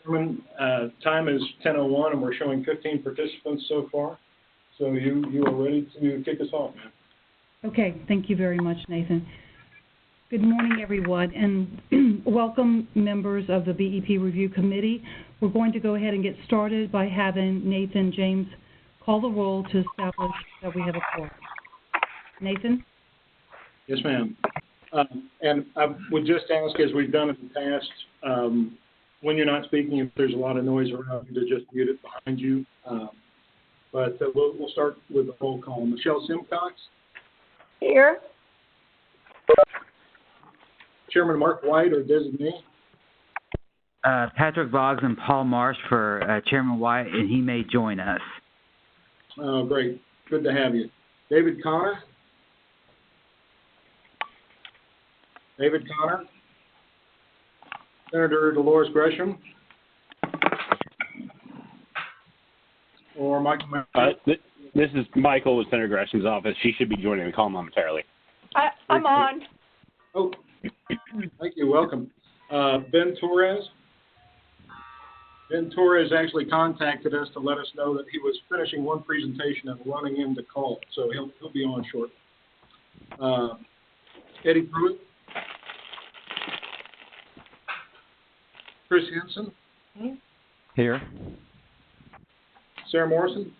Time is 10:01, and we're showing 15 participants so far. So you are ready to kick us off, ma'am. Okay, thank you very much, Nathan. Good morning, everyone, and welcome members of the BEP Review Committee. We're going to go ahead and get started by having Nathan James call the roll to establish that we have a quorum. Nathan? Yes, ma'am. And I would just ask, as we've done in the past, when you're not speaking, if there's a lot of noise around you, to just mute it behind you. But we'll start with the roll call. Michelle Simcox? Here. Chairman Mark White, or designee? Patrick Boggs and Paul Marsh for Chairman White, and he may join us. Oh, great. Good to have you. David Connor? David Connor? Senator Dolores Gresham? Or Michael Murphy? This is Michael with Senator Gresham's office. She should be joining the call momentarily. I'm on. Oh, thank you. Welcome. Ben Torres? Ben Torres actually contacted us to let us know that he was finishing one presentation and running in the call, so he'll be on shortly. Eddie Pruitt? Chris Henson? Here. Sarah Morrison?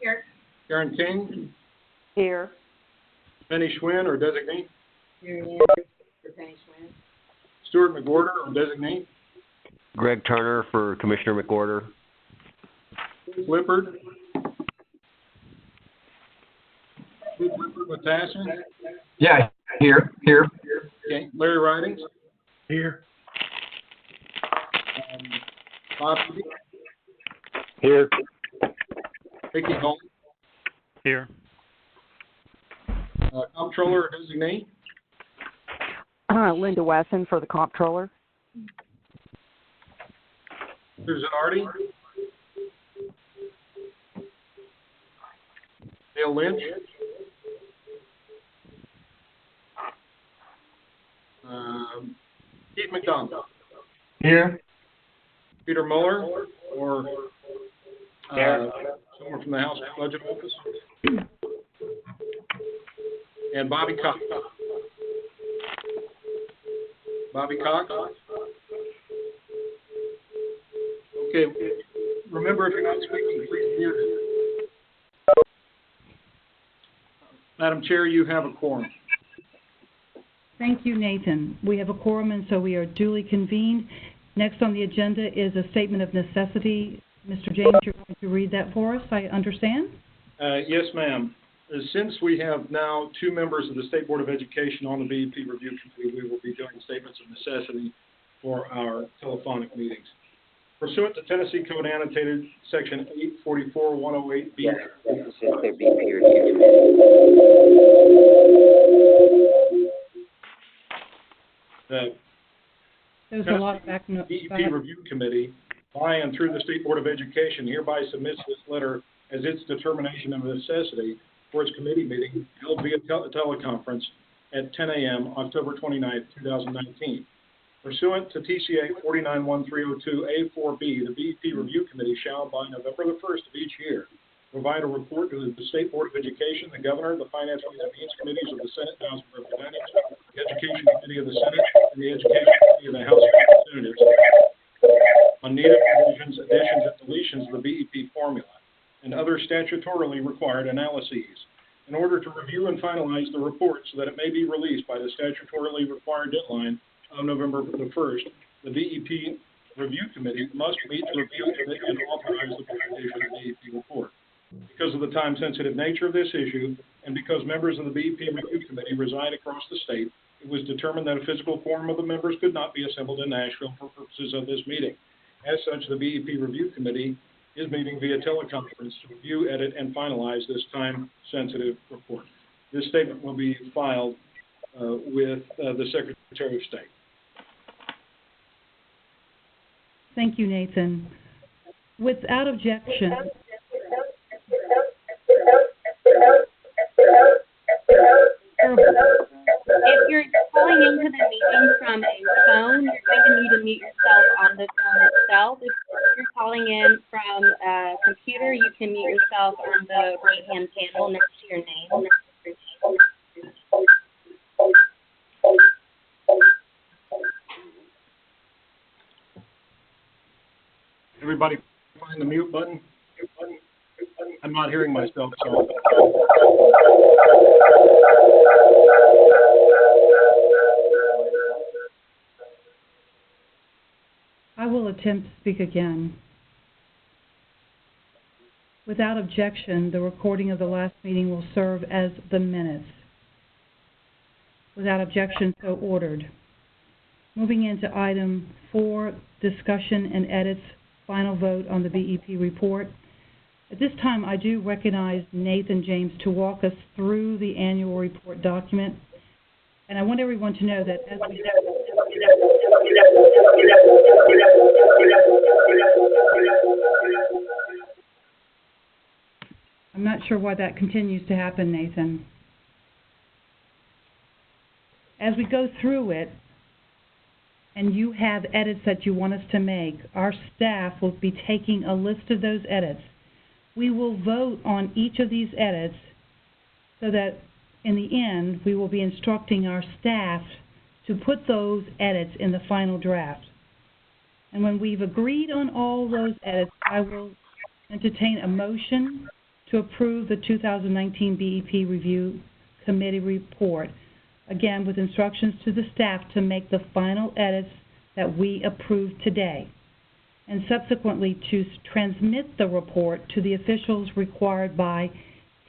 Here. Karen King? Here. Penny Schwinn, or designee? Here. Penny Schwinn. Stuart McWhorter, or designee? Greg Turner for Commissioner McWhorter. Lippard? Lippard with Tasser? Yeah, here. Okay. Larry Ridings? Here. Bob? Here. Vicky Hall? Here. Comptroller or designee? Linda Wesson for the Comptroller. Susan Artie? Dale Lynch? Keith McDonald? Here. Peter Muller, or someone from the House Budget Office? And Bobby Cox. Bobby Cox? Okay, remember, if you're not speaking, please mute it. Madam Chair, you have a quorum. Thank you, Nathan. We have a quorum, and so we are duly convened. Next on the agenda is a statement of necessity. Mr. James, you're going to read that for us, I understand? Yes, ma'am. Since we have now two members of the State Board of Education on the BEP Review Committee, we will be doing statements of necessity for our telephonic meetings. Pursuant to Tennessee Code Annotated Section 844-108B. Yes, this is just their BEP Review Committee. There's a lot of back noise. BEP Review Committee, by and through the State Board of Education, hereby submits this letter as its determination of necessity for its committee meeting held via teleconference at 10 a.m. October 29, 2019. Pursuant to TCA 491302A4B, the BEP Review Committee shall, by November the 1st of each year, provide a report to the State Board of Education, the Governor, the Finance and Means Committees of the Senate and House of Representatives, the Education Committee of the Senate, and the Education Committee of the House of Representatives on needed revisions, additions, and deletions of the BEP formula and other statutorily required analyses in order to review and finalize the report so that it may be released by the statutorily required deadline of November the 1st. The BEP Review Committee must meet to review and authorize the publication of the BEP report. Because of the time-sensitive nature of this issue, and because members of the BEP Review Committee reside across the state, it was determined that a physical quorum of the members could not be assembled in Nashville for purposes of this meeting. As such, the BEP Review Committee is meeting via teleconference to review, edit, and finalize this time-sensitive report. This statement will be filed with the Secretary of State. Thank you, Nathan. Without objection, if you're calling into the meeting from a phone, you're going to need to mute yourself on the phone itself. If Everybody find the mute button? I'm not hearing myself, so. I will attempt to speak again. Without objection, the recording of the last meeting will serve as the minutes. Without objection, so ordered. Moving into item 4, discussion and edits, final vote on the BEP report. At this time, I do recognize Nathan James to walk us through the annual report document. And I want everyone to know that as we I'm not sure why that continues to happen, Nathan. As we go through it, and you have edits that you want us to make, our staff will be taking a list of those edits. We will vote on each of these edits so that in the end, we will be instructing our staff to put those edits in the final draft. And when we've agreed on all those edits, I will entertain a motion to approve the 2019 BEP Review Committee report, again with instructions to the staff to make the final edits that we approve today, and subsequently to transmit the report to the officials required by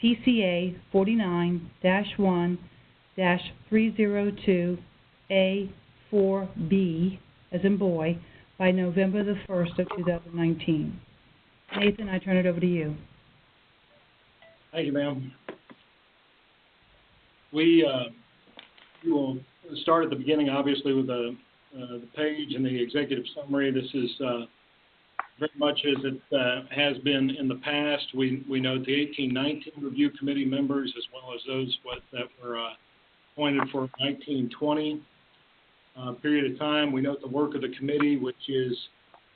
TCA 49-1-302A4B, as in boy, by November the 1st of 2019. Nathan, I turn it over to you. Thank you, ma'am. We will start at the beginning, obviously, with the page and the executive summary. This is very much as it has been in the past. We note the 18-19 review committee members as well as those that were appointed for 19-20 period of time. We note the work of the committee, which is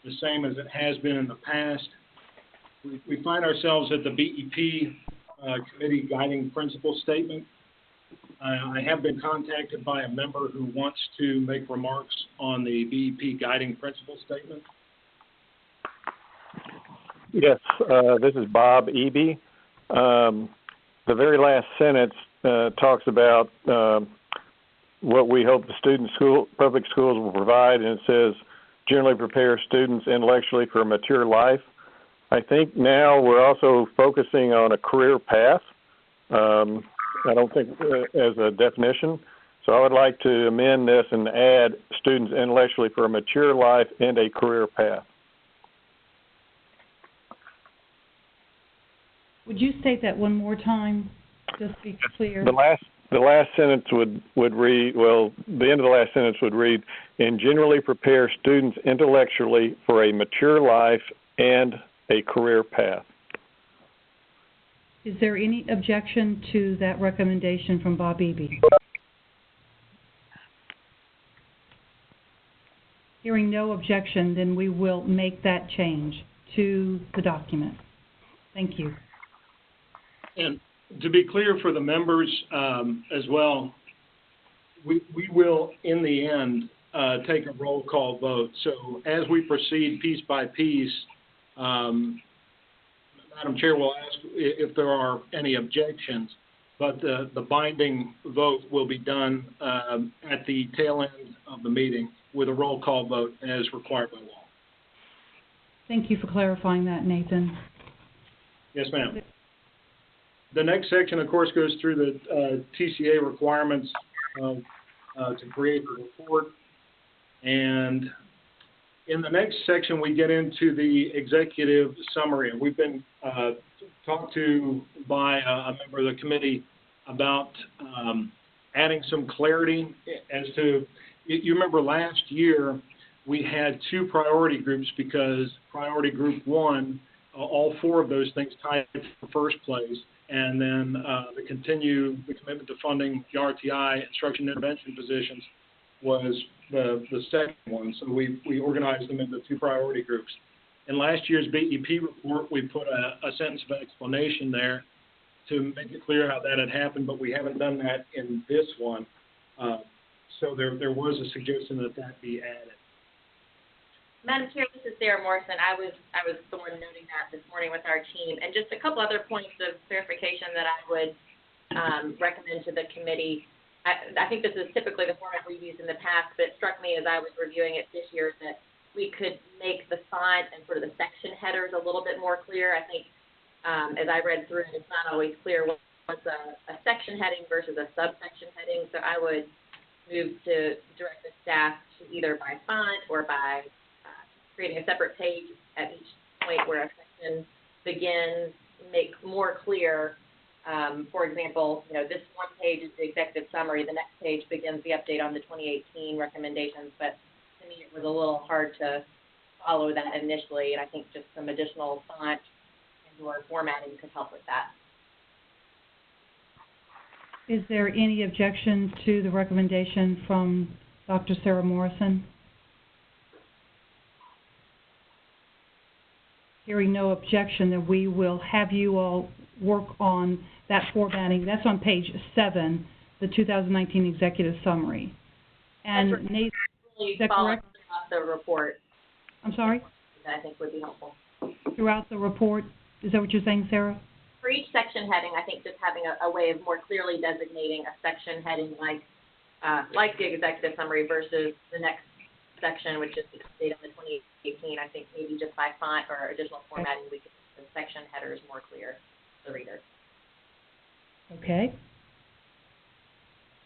the same as it has been in the past. We find ourselves at the BEP committee guiding principle statement. I have been contacted by a member who wants to make remarks on the BEP guiding principle statement. Yes, this is Bob Eby. The very last sentence talks about what we hope the public schools will provide, and it says, generally prepare students intellectually for a mature life. I think now we're also focusing on a career path. I don't think as a definition. So I would like to amend this and add students intellectually for a mature life and a career path. Would you state that one more time, just to be clear? The last sentence would read, well, the end of the last sentence would read, and generally prepare students intellectually for a mature life and a career path. Is there any objection to that recommendation from Bob Eby? Hearing no objection, then we will make that change to the document. Thank you. And to be clear for the members as well, we will, in the end, take a roll call vote. So as we proceed piece by piece, Madam Chair will ask if there are any objections, but the binding vote will be done at the tail end of the meeting with a roll call vote as required by law. Thank you for clarifying that, Nathan. Yes, ma'am. The next section, of course, goes through the TCA requirements to create the report. And in the next section, we get into the executive summary. And we've been talked to by a member of the committee about adding some clarity as to, you remember last year, we had two priority groups because priority group 1, all 4 of those things tied to the first place. And then the commitment to funding the RTI instruction intervention positions was the second one. So we organized them into 2 priority groups. In last year's BEP report, we put a sentence of explanation there to make it clear how that had happened, but we haven't done that in this one. So there was a suggestion that be added. Madam Chair, this is Sarah Morrison. I was the one noting that this morning with our team. And just a couple other points of clarification that I would recommend to the committee. I think this is typically the format we've used in the past, but it struck me as I was reviewing it this year that we could make the font and sort of the section headers a little bit more clear. I think as I read through it, it's not always clear what's a section heading versus a subsection heading. So I would move to direct the staff to either by font or by creating a separate page at each point where a section begins, make more clear. For example, this one page is the executive summary. The next page begins the update on the 2018 recommendations. But to me, it was a little hard to follow that initially, and I think just some additional font and/or formatting could help with that. Is there any objection to the recommendation from Dr. Sarah Morrison? Hearing no objection, then we will have you all work on that formatting. That's on page 7, the 2019 executive summary. And That's Nate, really is that correct? The report. I'm sorry? That I think would be helpful. Throughout the report? Is that what you're saying, Sarah? For each section heading, I think just having a way of more clearly designating a section heading like the executive summary versus the next section, which is the update on the 2018, I think maybe just by font or additional formatting, we could make the section headers more clear to the reader. Okay.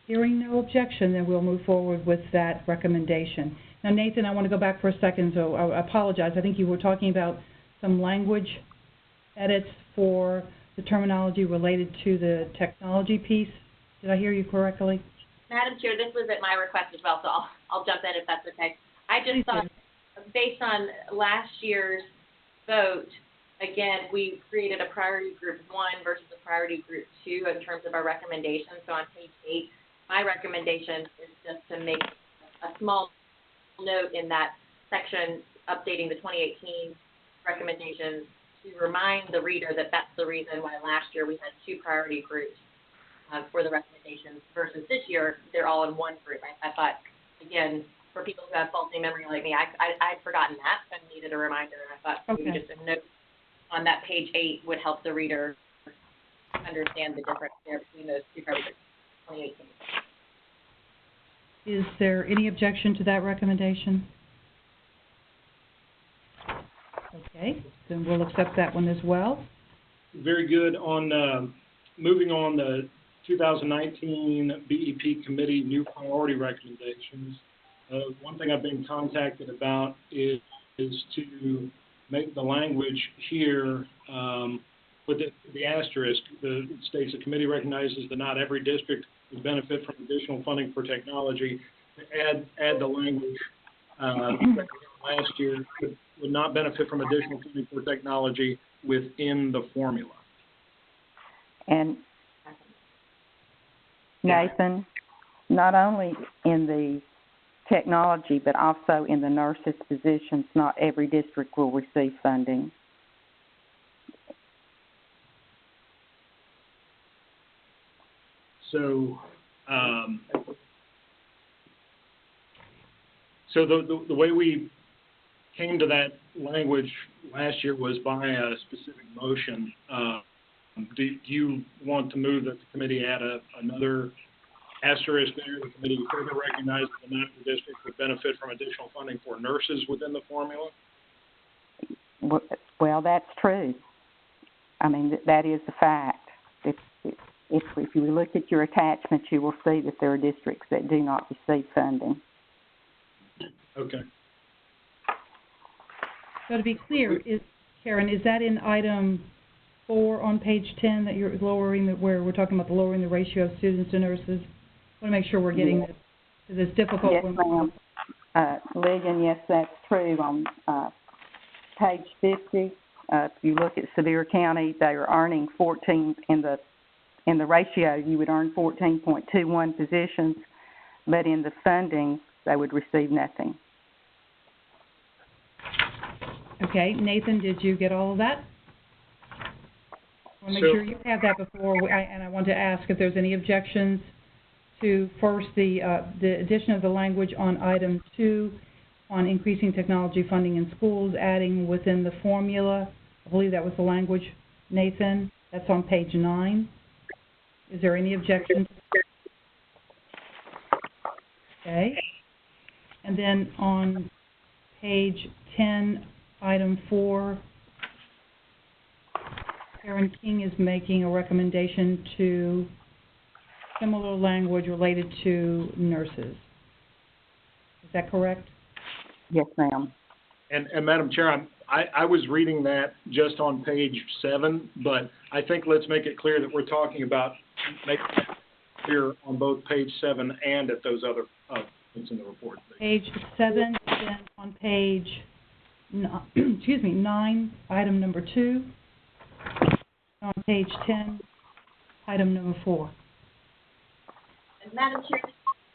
Hearing no objection, then we'll move forward with that recommendation. Now, Nathan, I want to go back for a second, so I apologize. I think you were talking about some language edits for the terminology related to the technology piece. Did I hear you correctly? Madam Chair, this was at my request as well, so I'll jump in if that's okay. I just thought, based on last year's vote, again, we created a priority group 1 versus a priority group 2 in terms of our recommendations. So on page 8, my recommendation is just to make a small note in that section updating the 2018 recommendations to remind the reader that that's the reason why last year we had 2 priority groups for the recommendations versus this year they're all in one group. I thought, again, for people who have faulty memory like me, I'd forgotten that and needed a reminder. And I thought maybe just a note on that page 8 would help the reader understand the difference there between those 2 priority groups, 2018. Is there any objection to that recommendation? Okay, then we'll accept that one as well. Very good. On moving on, the 2019 BEP committee new priority recommendations. One thing I've been contacted about is to make the language here with the asterisk. It states the committee recognizes that not every district would benefit from additional funding for technology. Add the language last year would not benefit from additional funding for technology within the formula. And Nathan, not only in the technology, but also in the nurses' positions, not every district will receive funding. So, the way we came to that language last year was by a specific motion. Do you want to move that the committee add another asterisk there? The committee further recognizes that not every district would benefit from additional funding for nurses within the formula? Well, that's true. I mean, that is the fact. If you look at your attachments, you will see that there are districts that do not receive funding. Okay. So to be clear, Karen, is that in item 4 on page 10 that you're lowering, where we're talking about the lowering the ratio of students to nurses? I want to make sure we're getting this, because it's difficult. Yes, ma'am. Lillian, yes, that's true. On page 50, if you look at Sevier County, they are earning 14 in the ratio. You would earn 14.21 positions, but in the funding, they would receive nothing. Okay, Nathan, did you get all of that? I want to make sure you have that before, and I want to ask if there's any objections to first the addition of the language on item 2 on increasing technology funding in schools, adding within the formula, I believe that was the language, Nathan, that's on page 9. Is there any objection to that? Okay. And then on page 10, item 4, Karen King is making a recommendation to similar language related to nurses. Is that correct? Yes, ma'am. And Madam Chair, I was reading that just on page 7, but I think let's make it clear that we're talking about making it clear on both page 7 and at those other things in the report. Page 7, then on page, 9, item number 2. On page 10, item number 4. And Madam Chair,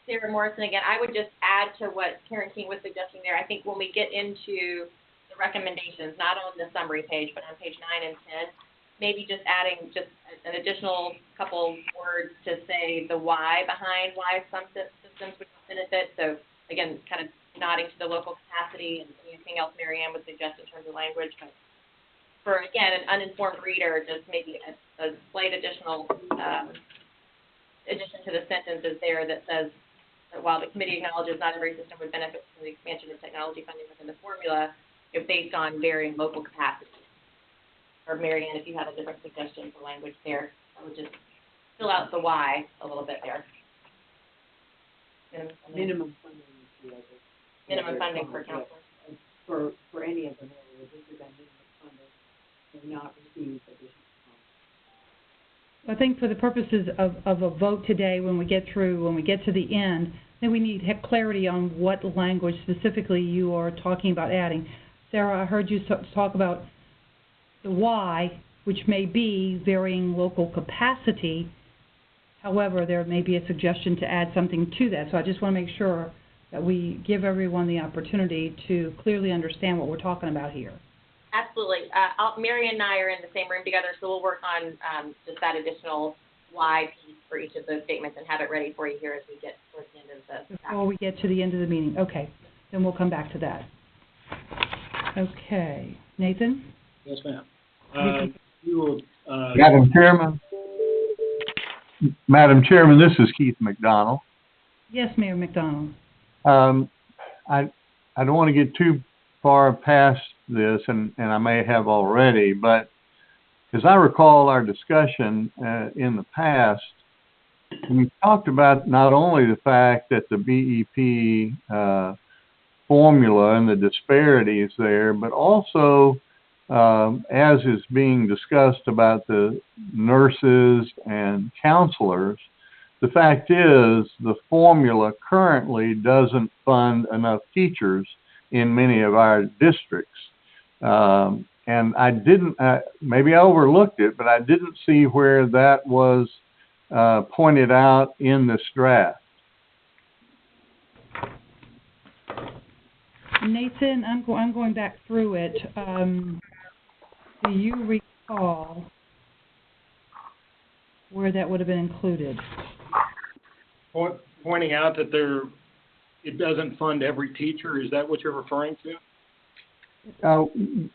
Sarah Morrison again, I would just add to what Karen King was suggesting there. I think when we get into the recommendations, not on the summary page, but on page 9 and 10, maybe just adding just an additional couple words to say the why behind why some systems would benefit. So again, kind of nodding to the local capacity and anything else Mary Ann would suggest in terms of language. But for, again, an uninformed reader, just maybe a slight additional addition to the sentences there that says that while the committee acknowledges not every system would benefit from the expansion of technology funding within the formula, if based on varying local capacity. Or Mary Ann, if you have a different suggestion for language there, I would just fill out the why a little bit there. Minimum funding. Minimum funding for counselors. For any of them areas, this is a minimum funding, and not receive additional funds. I think for the purposes of a vote today, when we get to the end, then we need clarity on what language specifically you are talking about adding. Sarah, I heard you talk about the why, which may be varying local capacity. However, there may be a suggestion to add something to that. So I just want to make sure that we give everyone the opportunity to clearly understand what we're talking about here. Absolutely. Mary and I are in the same room together, so we'll work on just that additional why piece for each of those statements and have it ready for you here as we get towards the end of the Before we get to the end of the meeting. Okay. Then we'll come back to that. Okay. Nathan? Yes, ma'am. Madam Chairman, this is Keith McDonald. Yes, Mayor McDonald. I don't want to get too far past this, and I may have already, but as I recall our discussion in the past, we talked about not only the fact that the BEP formula and the disparities there, but also as is being discussed about the nurses and counselors, the fact is the formula currently doesn't fund enough teachers in many of our districts. And I didn't, maybe I overlooked it, but I didn't see where that was pointed out in this draft. Nathan, I'm going back through it. Do you recall where that would have been included? Pointing out that it doesn't fund every teacher, is that what you're referring to?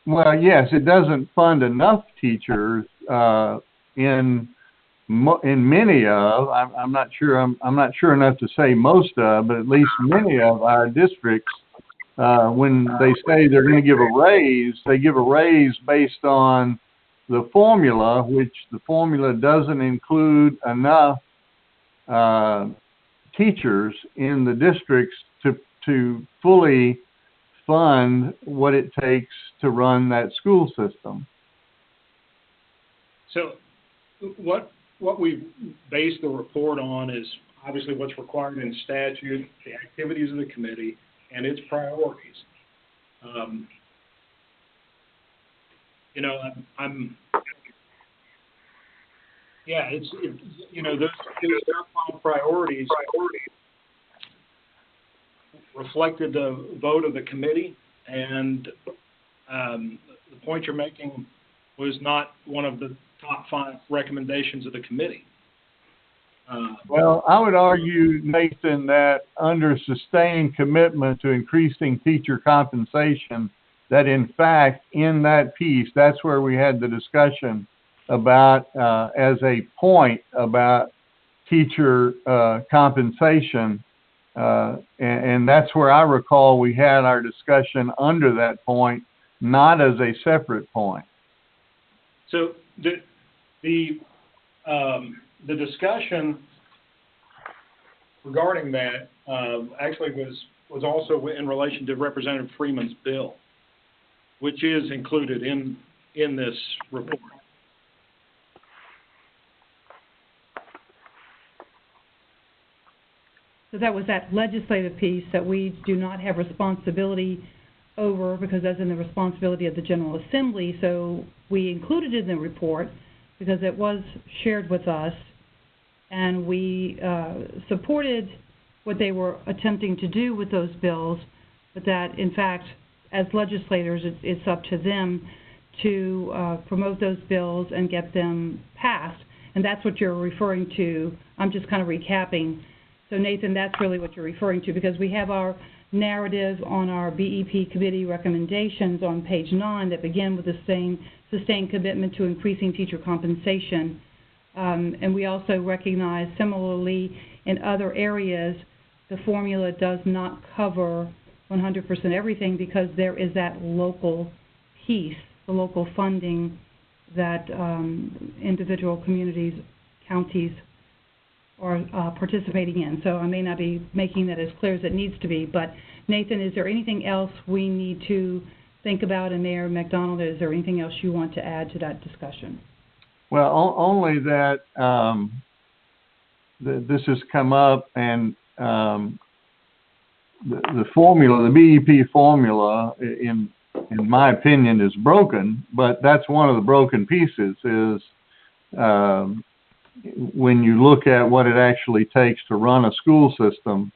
Well, yes, it doesn't fund enough teachers in many of. I'm not sure. I'm not sure enough to say most of, but at least many of our districts. When they say they're going to give a raise, they give a raise based on the formula, which the formula doesn't include enough teachers in the districts to fully fund what it takes to run that school system. So what we base the report on is obviously what's required in statute, the activities of the committee, and its priorities. Those five priorities reflected the vote of the committee, and the point you're making was not one of the top 5 recommendations of the committee. Well, I would argue, Nathan, that under sustained commitment to increasing teacher compensation, that in fact, in that piece, that's where we had the discussion about, as a point about teacher compensation. And that's where I recall we had our discussion under that point, not as a separate point. So the discussion regarding that actually was also in relation to Representative Freeman's bill, which is included in this report. So that was that legislative piece that we do not have responsibility over, because that's in the responsibility of the General Assembly. So we included it in the report because it was shared with us, and we supported what they were attempting to do with those bills, but that, in fact, as legislators, it's up to them to promote those bills and get them passed. And that's what you're referring to. I'm just kind of recapping. So, Nathan, that's really what you're referring to, because we have our narrative on our BEP committee recommendations on page 9 that begin with the same sustained commitment to increasing teacher compensation. And we also recognize, similarly, in other areas, the formula does not cover 100% everything, because there is that local piece, the local funding that individual communities, counties are participating in. So I may not be making that as clear as it needs to be. But, Nathan, is there anything else we need to think about? And Mayor McDonald, is there anything else you want to add to that discussion? Well, only that this has come up, and the formula, the BEP formula, in my opinion, is broken. But that's one of the broken pieces. Is when you look at what it actually takes to run a school system,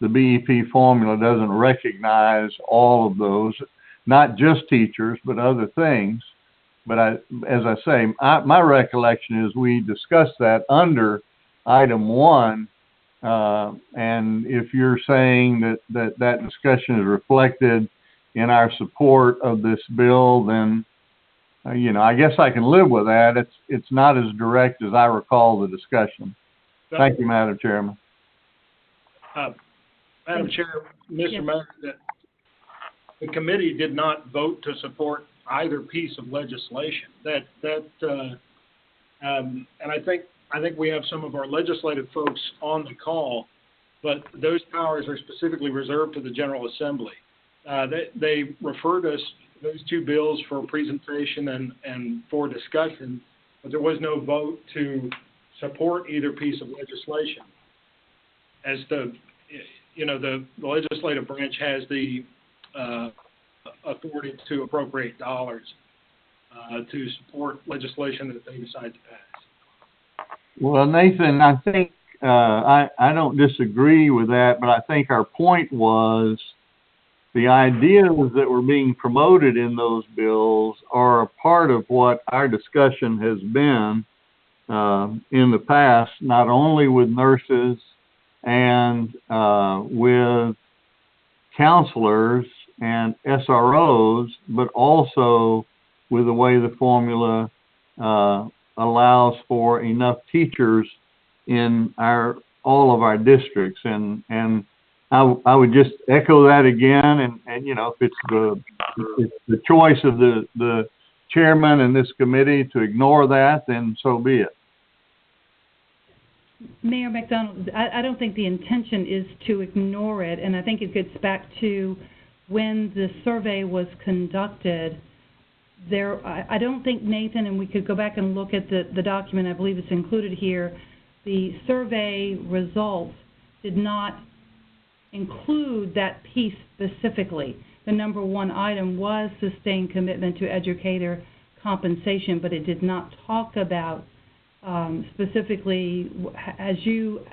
the BEP formula doesn't recognize all of those, not just teachers, but other things. But as I say, my recollection is we discussed that under item 1. And if you're saying that discussion is reflected in our support of this bill, then I guess I can live with that. It's not as direct as I recall the discussion. Thank you, Madam Chairman. Madam Chair, Mr. Mayor, that the committee did not vote to support either piece of legislation. And I think we have some of our legislative folks on the call, but those powers are specifically reserved to the General Assembly. They referred us those two bills for presentation and for discussion, but there was no vote to support either piece of legislation. As the legislative branch has the authority to appropriate dollars to support legislation that they decide to pass. Well, Nathan, I think I don't disagree with that, but I think our point was the ideas that were being promoted in those bills are a part of what our discussion has been in the past, not only with nurses and with counselors and SROs, but also with the way the formula allows for enough teachers in all of our districts. And I would just echo that again. And if it's the choice of the chairman and this committee to ignore that, then so be it. Mayor McDonald, I don't think the intention is to ignore it, and I think it gets back to when the survey was conducted. I don't think, Nathan, and we could go back and look at the document, I believe it's included here, the survey results did not include that piece specifically. The number one item was sustained commitment to educator compensation, but it did not talk about specifically, as you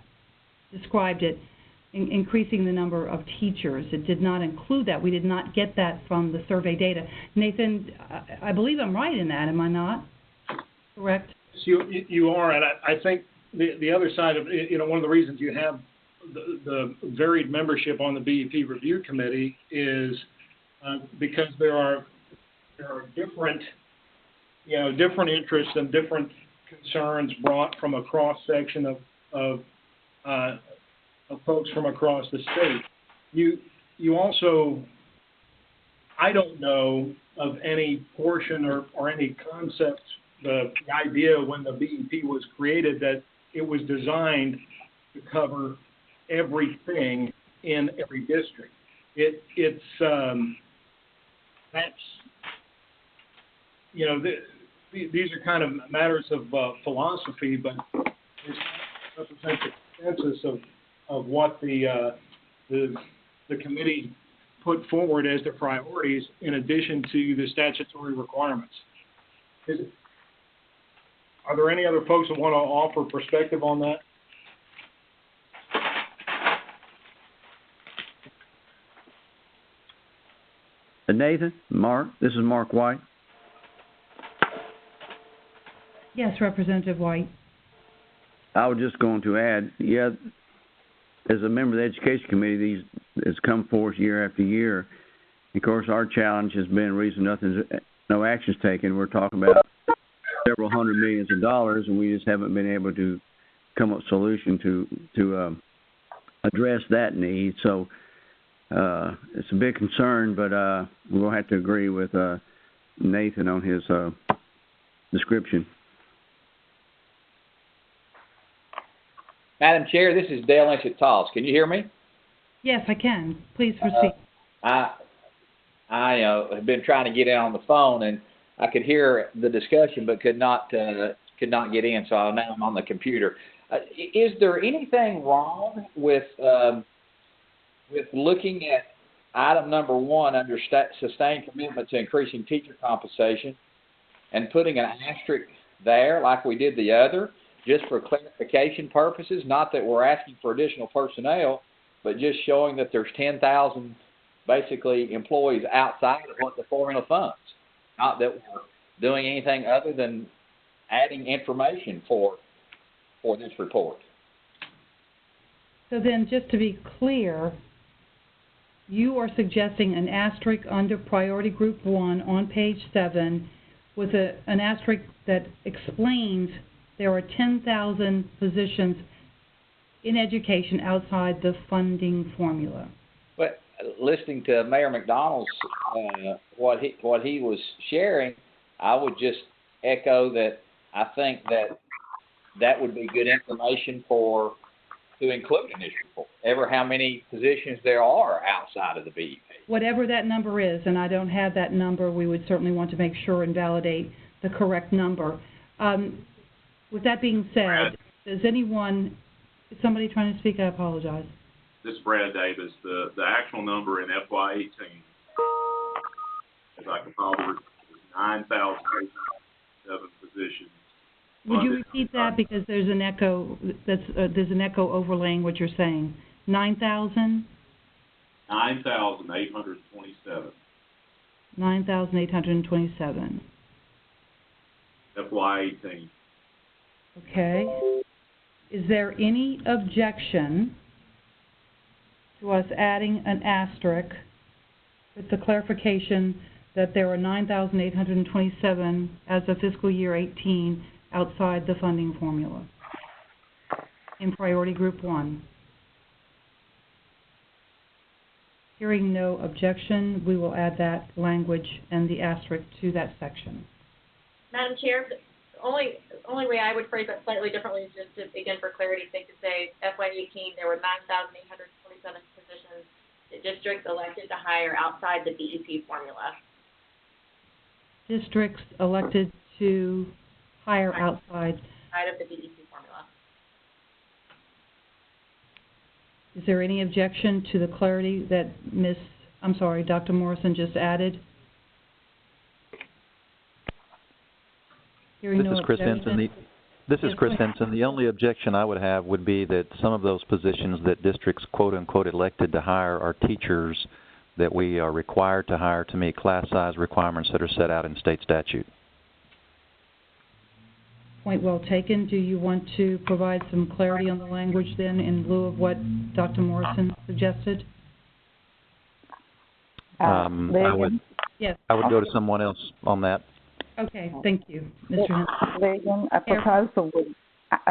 described it, increasing the number of teachers. It did not include that. We did not get that from the survey data. Nathan, I believe I'm right in that, am I not? Correct? You are, and I think the other side of, one of the reasons you have the varied membership on the BEP review committee is because there are different, different interests and different concerns brought from a cross section of folks from across the state. You also, I don't know of any portion or any concept, the idea when the BEP was created that it was designed to cover everything in every district. These are kind of matters of philosophy, but it represents a consensus of what the committee put forward as their priorities in addition to the statutory requirements. Are there any other folks that want to offer perspective on that? Nathan, Mark, this is Mark White. Yes, Representative White. I was just going to add, as a member of the Education Committee, these has come forth year after year. Of course, our challenge has been reason no action's taken. We're talking about several hundred millions of dollars, and we just haven't been able to come up with a solution to address that need. So it's a big concern, but we'll have to agree with Nathan on his description. Madam Chair, this is Dale Lynch at Toss. Can you hear me? Yes, I can. Please proceed. I have been trying to get in on the phone, and I could hear the discussion, but could not get in. So now I'm on the computer. Is there anything wrong with looking at item number 1 under sustained commitment to increasing teacher compensation and putting an asterisk there like we did the other, just for clarification purposes? Not that we're asking for additional personnel, but just showing that there's 10,000 basically employees outside of what the formula funds. Not that we're doing anything other than adding information for this report. So then, just to be clear, you are suggesting an asterisk under priority group 1 on page 7 with an asterisk that explains there are 10,000 positions in education outside the funding formula. But listening to Mayor McDonald's what he was sharing, I would just echo that I think that would be good information to include in this report. Ever how many positions there are outside of the BEP. Whatever that number is, and I don't have that number, we would certainly want to make sure and validate the correct number. With that being said, does anyone, is somebody trying to speak? I apologize. This is Brad Davis. The actual number in FY18, as I can follow, is 9,807 positions. Would you repeat that, because there's an echo? There's an echo overlaying what you're saying. 9,000. 9,827. 9,827. FY18. Okay. Is there any objection to us adding an asterisk with the clarification that there are 9,827 as of fiscal year 18 outside the funding formula in priority group 1? Hearing no objection, we will add that language and the asterisk to that section. Madam Chair, the only way I would phrase that slightly differently is just to, again, for clarity's sake, to say FY18 there were 9,827 positions that districts elected to hire outside the BEP formula. Districts elected to hire outside of the BEP formula. Is there any objection to the clarity that Dr. Morrison just added? Hearing no objection. This is Chris Henson. The only objection I would have would be that some of those positions that districts quote-unquote elected to hire are teachers that we are required to hire to meet class size requirements that are set out in state statute. Point well taken. Do you want to provide some clarity on the language then in lieu of what Dr. Morrison suggested? I would Yes. I would go to someone else on that. Okay, thank you, Mr. Henson. Vivian, a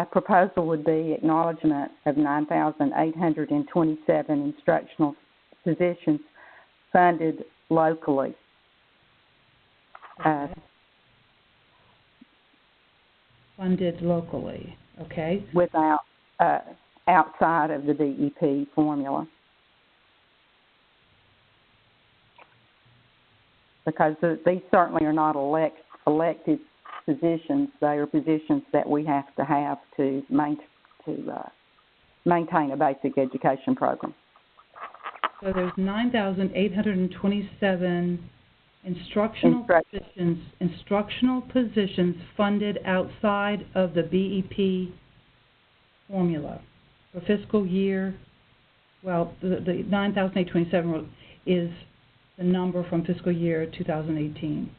proposal would be acknowledgement of 9,827 instructional positions funded locally. Funded locally, okay. Without, outside of the BEP formula. Because these certainly are not elected positions. They are positions that we have to maintain a basic education program. So there's 9,827 instructional positions funded outside of the BEP formula for fiscal year. Well, the 9,827 is the number from fiscal year 2018.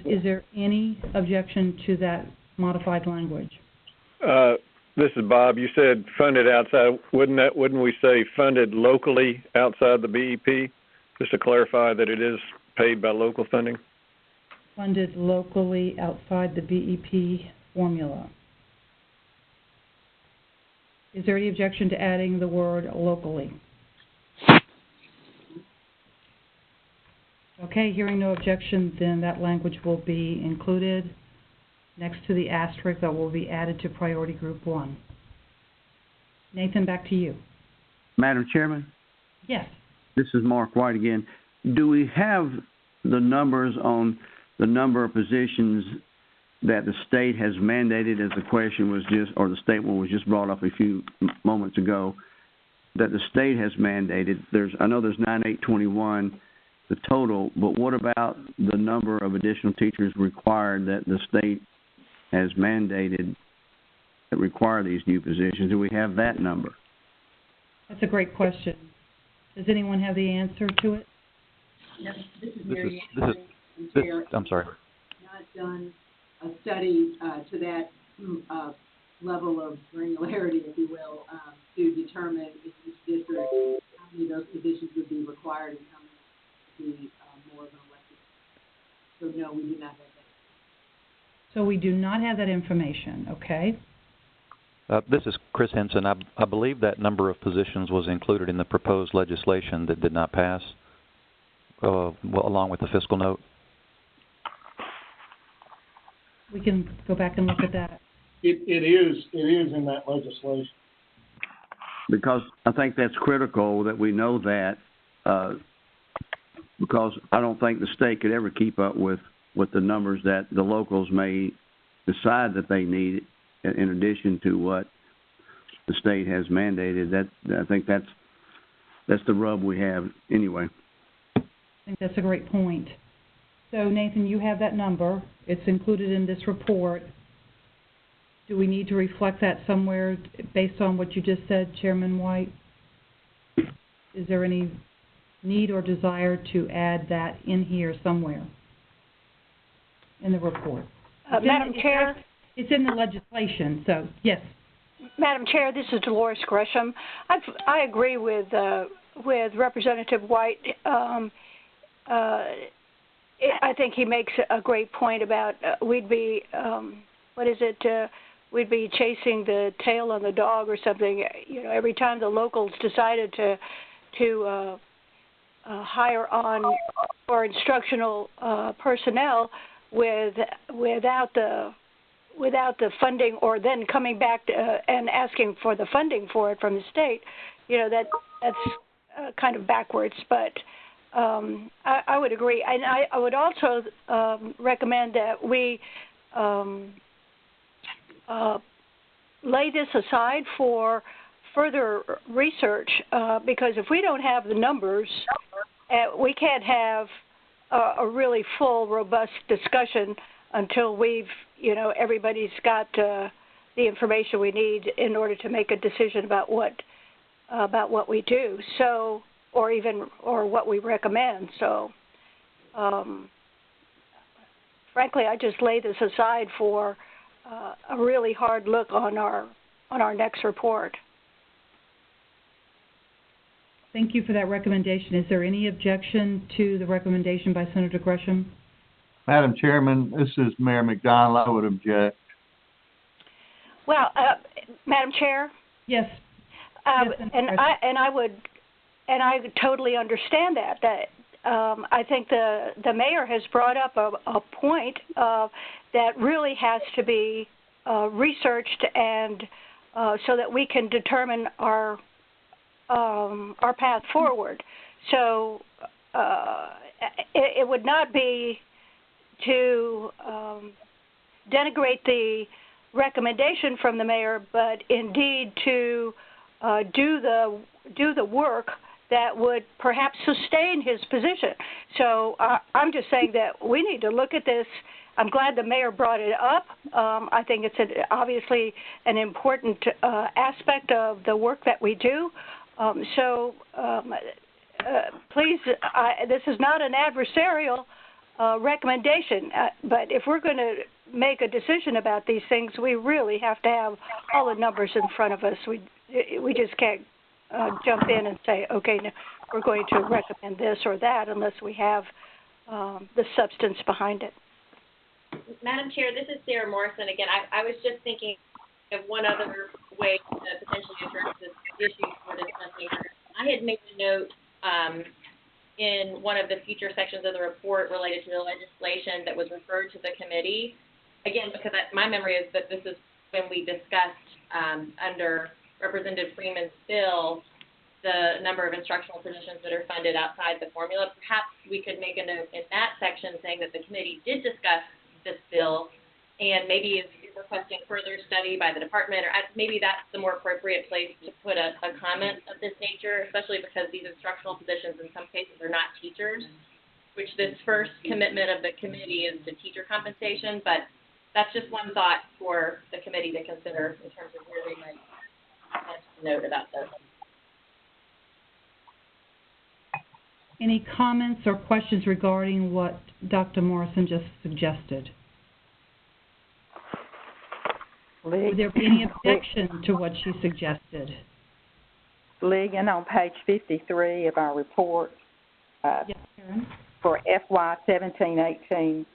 Is there any objection to that modified language? This is Bob. You said funded outside. Wouldn't we say funded locally outside the BEP? Just to clarify that it is paid by local funding. Funded locally outside the BEP formula. Is there any objection to adding the word locally? Okay, hearing no objection, then that language will be included next to the asterisk that will be added to priority group 1. Nathan, back to you. Madam Chairman? Yes. This is Mark White again. Do we have the numbers on the number of positions that the state has mandated, as the question was just, or the statement was just brought up a few moments ago, that the state has mandated? I know there's 9,821, the total, but what about the number of additional teachers required that the state has mandated that require these new positions? Do we have that number? That's a great question. Does anyone have the answer to it? Yes, this is Mary. I'm sorry. Not done a study to that level of granularity, if you will, to determine if each district, how many of those positions would be required and how many would be more of an elective. So no, we do not have that. So we do not have that information, okay? This is Chris Henson. I believe that number of positions was included in the proposed legislation that did not pass, along with the fiscal note. We can go back and look at that. It is in that legislation. Because I think that's critical that we know that, because I don't think the state could ever keep up with the numbers that the locals may decide that they need, in addition to what the state has mandated. I think that's the rub we have anyway. I think that's a great point. So, Nathan, you have that number. It's included in this report. Do we need to reflect that somewhere based on what you just said, Chairman White? Is there any need or desire to add that in here somewhere in the report? Madam Chair? It's in the legislation, so yes. Madam Chair, this is Dolores Gresham. I agree with Representative White. I think he makes a great point about we'd be we'd be chasing the tail on the dog or something. You know, every time the locals decided to hire on for instructional personnel without the funding, or then coming back and asking for the funding for it from the state, you know, that's kind of backwards. But I would agree, and I would also recommend that we lay this aside for further research, because if we don't have the numbers, we can't have a really full, robust discussion until everybody's got the information we need in order to make a decision about what we do. So, or what we recommend. So, frankly, I just lay this aside for a really hard look on our next report. Thank you for that recommendation. Is there any objection to the recommendation by Senator Gresham? Madam Chairman, this is Mayor McDonald. I would object. Well, Madam Chair. Yes. And I totally understand that. I think the mayor has brought up a point that really has to be researched, and so that we can determine our path forward. So it would not be to denigrate the recommendation from the mayor, but indeed to do the work that would perhaps sustain his position. So I'm just saying that we need to look at this. I'm glad the mayor brought it up. I think it's obviously an important aspect of the work that we do. Please, this is not an adversarial recommendation, but if we're going to make a decision about these things, we really have to have all the numbers in front of us. We just can't jump in and say, okay, no, we're going to recommend this or that unless we have the substance behind it. Madam Chair, this is Sarah Morrison again. I was just thinking of one other way to potentially address this issue we're discussing. I had made a note in one of the future sections of the report related to the legislation that was referred to the committee. Again, because my memory is that this is when we discussed under Representative Freeman's bill the number of instructional positions that are funded outside the formula. Perhaps we could make a note in that section saying that the committee did discuss this bill, and maybe is requesting further study by the department, or maybe that's the more appropriate place to put a comment of this nature, especially because these instructional positions in some cases are not teachers, which this first commitment of the committee is to teacher compensation, but that's just one thought for the committee to consider in terms of where they might want to note about this. Any comments or questions regarding what Dr. Morrison just suggested? Would there be any objection to what she suggested? Ligon, on page 53 of our report, yes, Karen? For FY 17-18,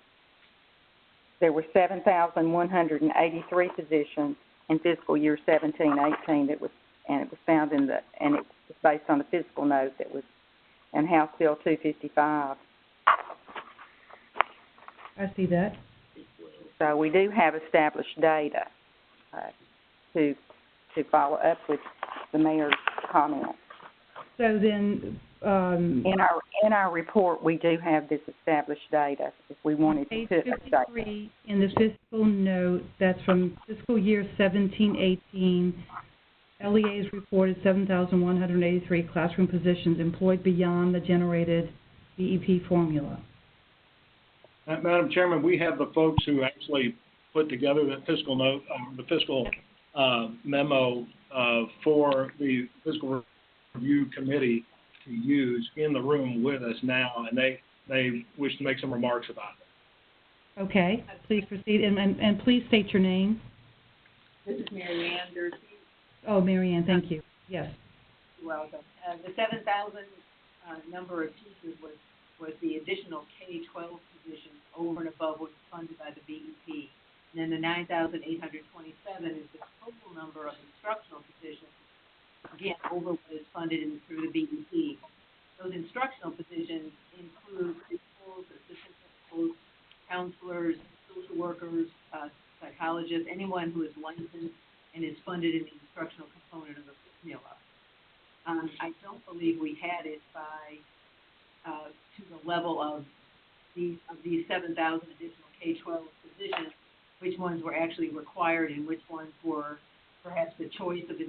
there were 7,183 positions in fiscal year 17-18 it was found and it was based on the fiscal note that was in House Bill 255. I see that. So we do have established data to follow up with the mayor's comment. So then, in our report, we do have this established data. If we wanted to put page 53 in the fiscal note, that's from fiscal year 17-18. LEA's reported 7,183 classroom positions employed beyond the generated BEP formula. Madam Chairman, we have the folks who actually put together that fiscal note, the fiscal memo for the fiscal review committee to use in the room with us now, and they wish to make some remarks about it. Okay, please proceed, and please state your name. This is Mary Ann Durkee. Oh, Mary Ann, thank you. Yes. You're welcome. The 7,000 number of teachers was the additional K-12 positions over and above what's funded by the BEP. And then the 9,827 is the total number of instructional positions, again, over what is funded through the BEP. Those instructional positions include principals, assistant principals, counselors, social workers, psychologists, anyone who is licensed and is funded in the instructional component of the formula. I don't believe we had it by to the level of these 7,000 additional K-12 positions, which ones were actually required and which ones were perhaps the choice of the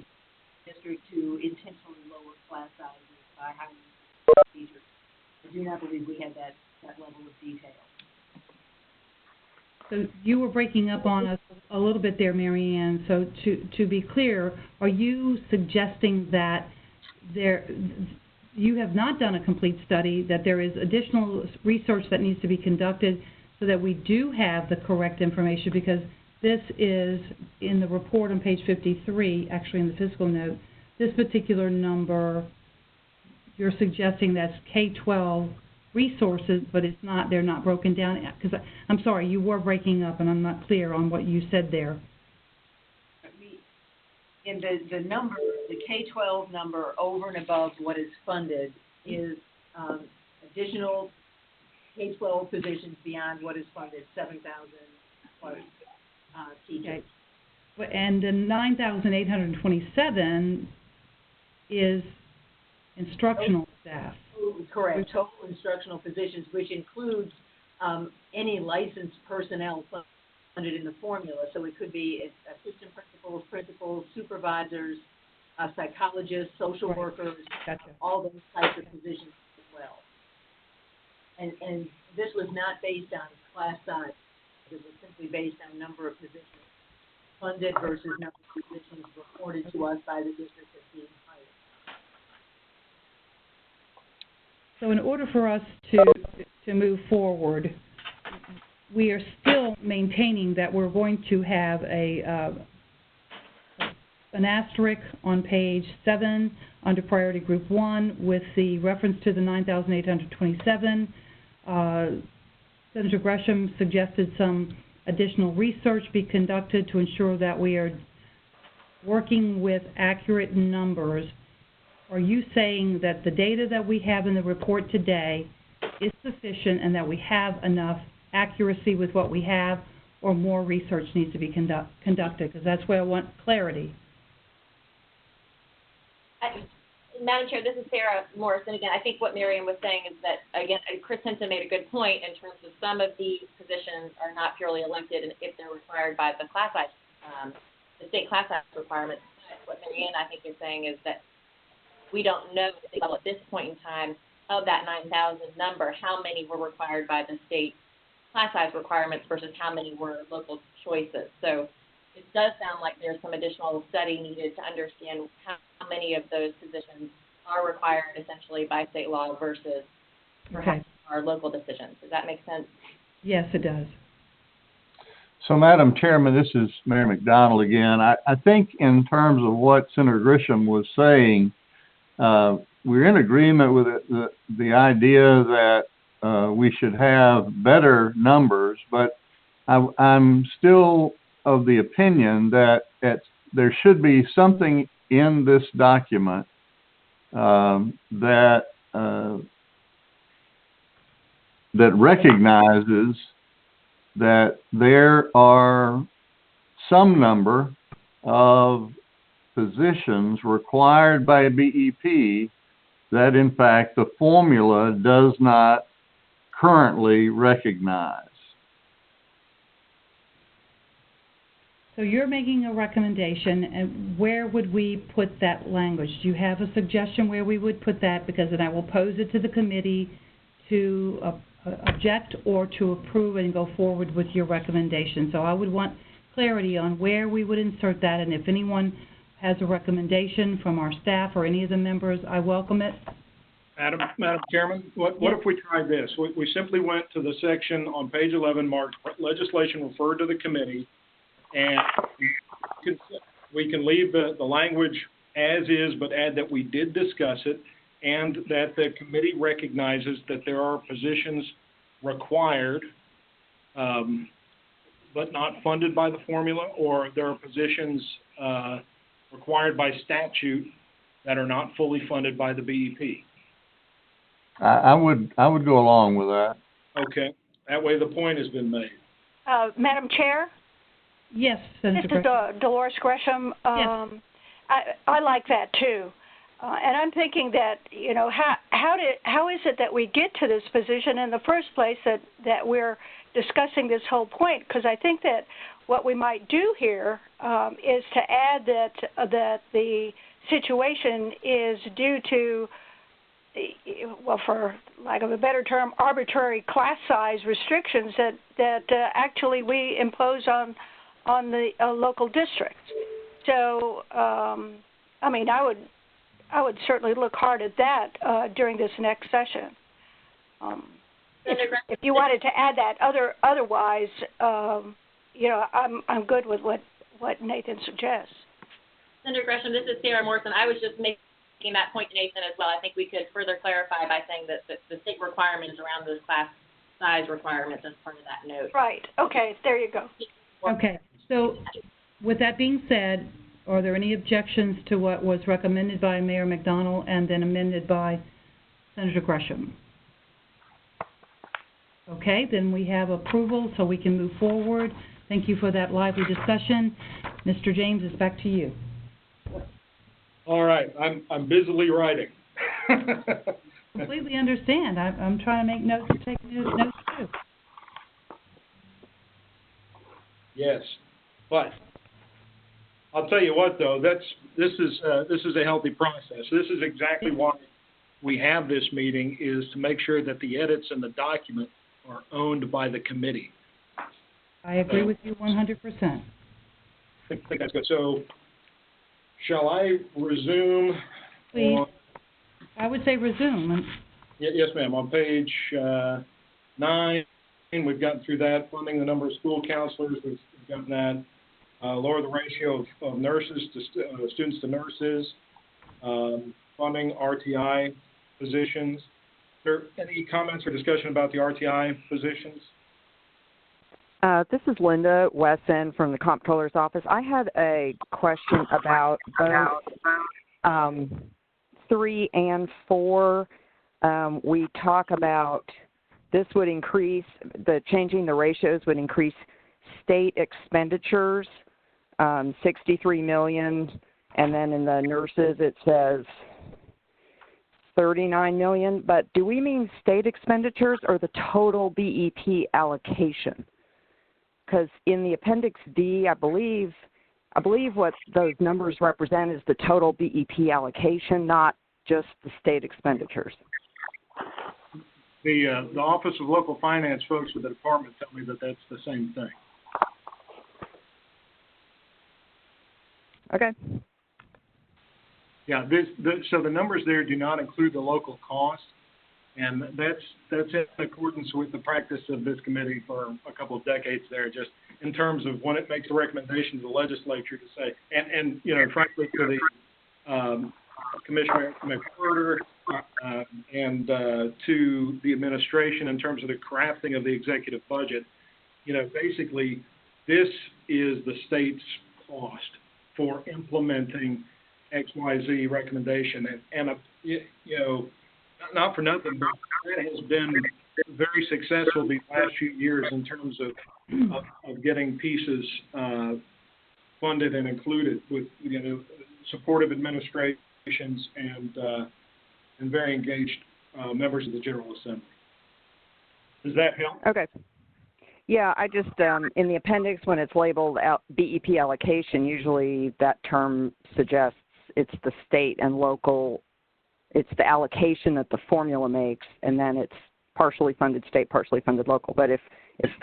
district to intentionally lower class sizes by hiring teachers. I do not believe we had that level of detail. So you were breaking up on us a little bit there, Mary Ann. So to be clear, are you suggesting that you have not done a complete study, that there is additional research that needs to be conducted so that we do have the correct information? Because this is in the report on page 53, actually in the fiscal note, this particular number, you're suggesting that's K-12 resources, but it's not, they're not broken down, because I'm sorry, you were breaking up and I'm not clear on what you said there. And the number, the K-12 number over and above what is funded is additional K-12 positions beyond what is funded, 7,000 plus teachers. Okay. And the 9,827 is instructional staff. Correct. Total instructional positions, which includes any licensed personnel funded in the formula. So it could be assistant principals, supervisors, psychologists, social workers, all those types of positions as well. And this was not based on class size. It was simply based on number of positions funded versus number of positions reported to us by the district as being hired. So in order for us to move forward, we are still maintaining that we're going to have an asterisk on page 7 under priority group 1 with the reference to the 9,827. Senator Gresham suggested some additional research be conducted to ensure that we are working with accurate numbers. Are you saying that the data that we have in the report today is sufficient and that we have enough accuracy with what we have, or more research needs to be conducted? Because that's where I want clarity. Madam Chair, this is Sarah Morrison again. I think what Miriam was saying is that, again, Chris Hinton made a good point in terms of some of these positions are not purely elected and if they're required by the class size, the state class size requirements. What Marianne, I think, is saying is that we don't know at this point in time of that 9,000 number, how many were required by the state class size requirements versus how many were local choices. So it does sound like there's some additional study needed to understand how many of those positions are required essentially by state law versus perhaps our local decisions. Does that make sense? Yes, it does. So, Madam Chairman, this is Mayor McDonald again. I think in terms of what Senator Grisham was saying, we're in agreement with the idea that we should have better numbers, but I'm still of the opinion that there should be something in this document that recognizes that there are some number of positions required by a BEP that, in fact, the formula does not currently recognize. So you're making a recommendation, and where would we put that language? Do you have a suggestion where we would put that? Because then I will pose it to the committee to object or to approve and go forward with your recommendation. So I would want clarity on where we would insert that, and if anyone has a recommendation from our staff or any of the members, I welcome it. Madam Chairman, what if we tried this? We simply went to the section on page 11 marked legislation referred to the committee, and we can leave the language as is, but add that we did discuss it and that the committee recognizes that there are positions required but not funded by the formula, or there are positions required by statute that are not fully funded by the BEP. I would go along with that. Okay. That way the point has been made. Madam Chair? Yes, Senator This is Dolores Gresham. Yes. I like that too. And I'm thinking that, you know, how is it that we get to this position in the first place, that we're discussing this whole point? Because I think that what we might do here is to add that the situation is due to, well, for lack of a better term, arbitrary class size restrictions that actually we impose on the local districts. So, I mean, I would certainly look hard at that during this next session. If you wanted to add that, otherwise, I'm good with what Nathan suggests. Senator Gresham, this is Sarah Morrison. I was just making that point to Nathan as well. I think we could further clarify by saying that the state requirements around those class size requirements as part of that note. Right. Okay. There you go. Okay. So, with that being said, are there any objections to what was recommended by Mayor McDonald and then amended by Senator Gresham? Okay, then we have approval, so we can move forward. Thank you for that lively discussion. Mr. James, it's back to you. All right, I'm busily writing. Completely understand. I'm trying to make notes and take notes too. Yes, but I'll tell you what, though, this is a healthy process. This is exactly why we have this meeting, is to make sure that the edits in the document are owned by the committee. I agree with you 100%. I think that's good. So, shall I resume? Please. I would say resume. Yes, ma'am. On page 9, we've gotten through that. Funding the number of school counselors, we've gotten that. Lower the ratio of nurses to students to nurses. Funding RTI positions. Is there any comments or discussion about the RTI positions? This is Linda Wesson from the Comptroller's Office. I had a question about both 3 and 4. We talk about this would increase, changing the ratios would increase state expenditures, $63 million, and then in the nurses it says $39 million. But do we mean state expenditures or the total BEP allocation? Because in the Appendix D, I believe what those numbers represent is the total BEP allocation, not just the state expenditures. The Office of Local Finance folks with the department tell me that that's the same thing. Okay. Yeah, so the numbers there do not include the local cost, and that's in accordance with the practice of this committee for a couple of decades there, just in terms of when it makes a recommendation to the legislature to say, and frankly, to the Commissioner McWhorter and to the administration in terms of the crafting of the executive budget, basically this is the state's cost for implementing XYZ recommendation, and not for nothing, but that has been very successful these last few years in terms of getting pieces funded and included with supportive administrations and very engaged members of the General Assembly. Does that help? Okay. Yeah, I just, in the appendix when it's labeled BEP allocation, usually that term suggests it's the state and local, it's the allocation that the formula makes, and then it's partially funded state, partially funded local. But if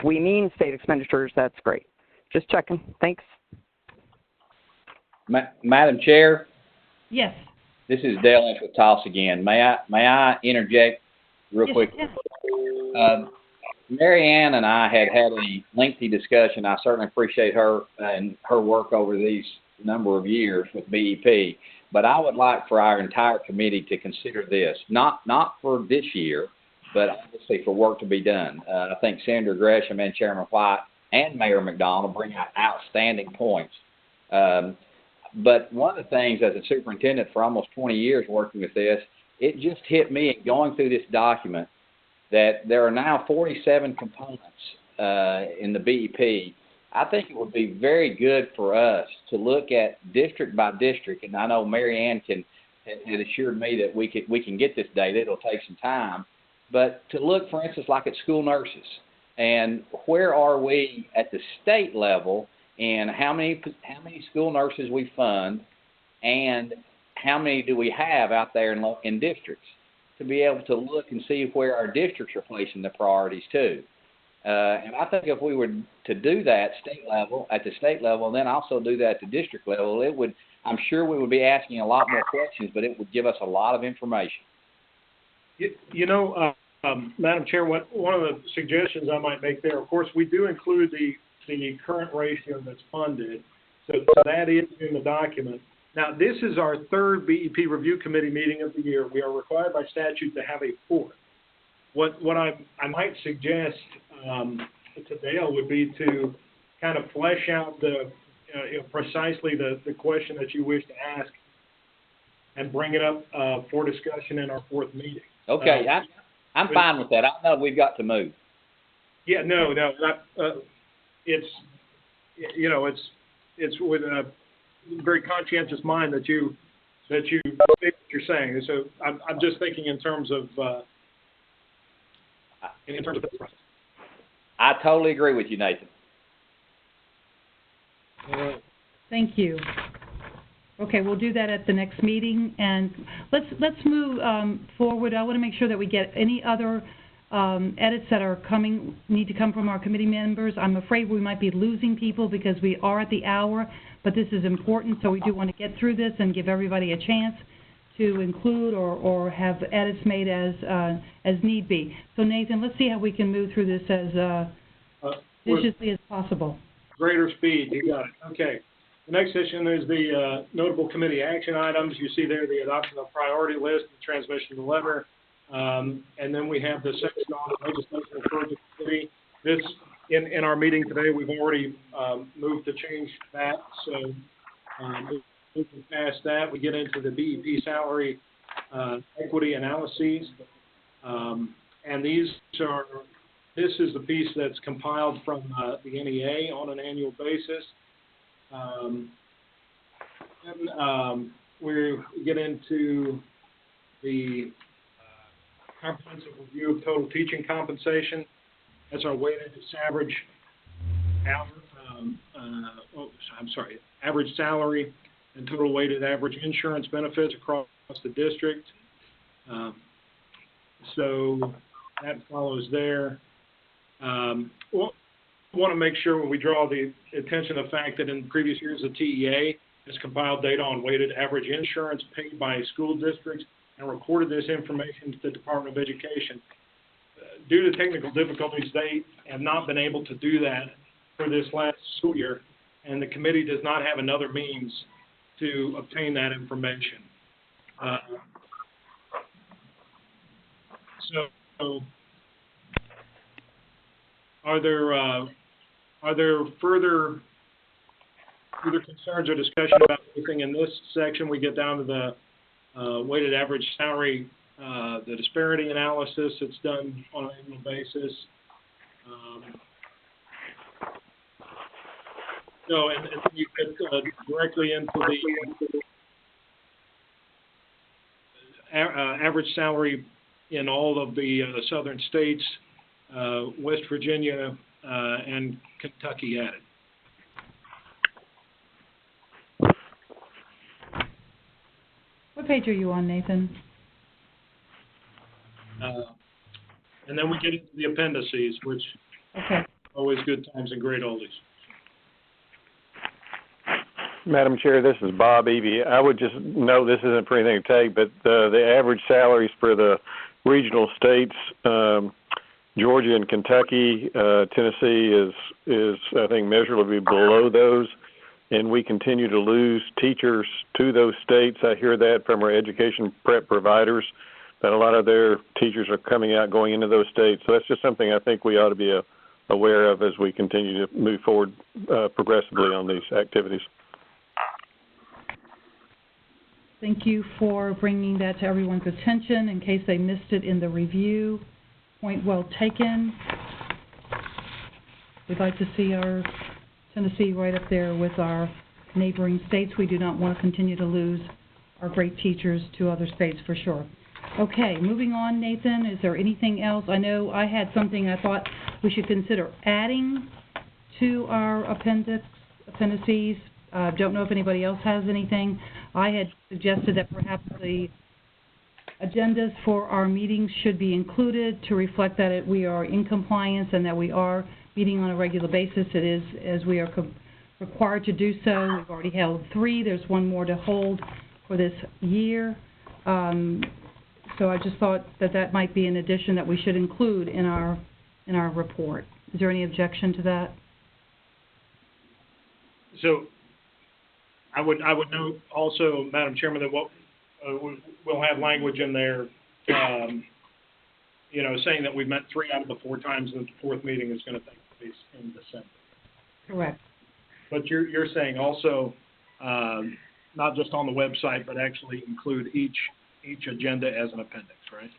we mean state expenditures, that's great. Just checking. Thanks. Madam Chair? Yes. This is Dale Inchwood-Toss again. May I interject real quick? Yes. Mary Ann and I had a lengthy discussion. I certainly appreciate her and her work over these number of years with BEP. But I would like for our entire committee to consider this, not for this year, but obviously for work to be done. I think Senator Gresham and Chairman White and Mayor McDonald bring out outstanding points. But one of the things as a superintendent for almost 20 years working with this, it just hit me in going through this document that there are now 47 components in the BEP. I think it would be very good for us to look at district by district, and I know Mary Ann had assured me that we can get this data. It'll take some time, but to look, for instance, like at school nurses, and where are we at the state level, and how many school nurses we fund, and how many do we have out there in districts, to be able to look and see where our districts are placing the priorities too. And I think if we were to do that at the state level, and then also do that at the district level, I'm sure we would be asking a lot more questions, but it would give us a lot of information. Madam Chair, one of the suggestions I might make there, of course, we do include the the current ratio that's funded. So that is in the document. Now, this is our third BEP Review Committee meeting of the year. We are required by statute to have a fourth. What I might suggest to Dale would be to kind of flesh out precisely the question that you wish to ask and bring it up for discussion in our fourth meeting. Okay, I'm fine with that. I know we've got to move. Yeah, no, it's with a very conscientious mind that you say what you're saying. So I'm just thinking in terms of the process. I totally agree with you, Nathan. Thank you. Okay, we'll do that at the next meeting, and let's move forward. I want to make sure that we get any other edits that are need to come from our committee members. I'm afraid we might be losing people because we are at the hour, but this is important, so we do want to get through this and give everybody a chance to include or have edits made as need be. So Nathan, let's see how we can move through this as judiciously as possible. Greater speed, you got it. Okay. The next session is the notable committee action items. You see there the adoption of priority list, the transmission of the letter, and then we have the section on legislation referred to committee. This, in our meeting today, we've already moved to change that. So moving past that, we get into the BEP salary equity analyses, and this is the piece that's compiled from the NEA on an annual basis. We get into the comprehensive review of total teaching compensation. That's our weighted average average salary and total weighted average insurance benefits across the district. So that follows there. Want to make sure when we draw the attention to the fact that in previous years the TEA has compiled data on weighted average insurance paid by school districts and recorded this information to the Department of Education. Due to technical difficulties, they have not been able to do that for this last school year, and the committee does not have another means to obtain that information. So are there further concerns or discussion about anything in this section? We get down to the weighted average salary, the disparity analysis that's done on an annual basis. And you get directly into the average salary in all of the southern states, West Virginia, and Kentucky added. What page are you on, Nathan? And then we get into the appendices, which are always good times and great oldies. Madam Chair, this is Bob Eby. I would just note, this isn't for anything to take, but the average salaries for the regional states, Georgia and Kentucky, Tennessee is I think measurably below those, and we continue to lose teachers to those states. I hear that from our education prep providers, that a lot of their teachers are coming out, going into those states. So that's just something I think we ought to be aware of as we continue to move forward progressively on these activities. Thank you for bringing that to everyone's attention in case they missed it in the review. Point well taken. We'd like to see our Tennessee right up there with our neighboring states. We do not want to continue to lose our great teachers to other states for sure. Okay, moving on, Nathan, is there anything else? I know I had something I thought we should consider adding to our appendices. Don't know if anybody else has anything. I had suggested that perhaps the agendas for our meetings should be included to reflect that we are in compliance and that we are meeting on a regular basis. It is as we are required to do so. We've already held 3. There's one more to hold for this year. So I just thought that might be an addition that we should include in our report. Is there any objection to that? So I would note also, Madam Chairman, that we'll have language in there, saying that we've met 3 out of the 4 times, and the 4th meeting is going to take place in December. Correct. But you're saying also, not just on the website, but actually include each agenda as an appendix, right?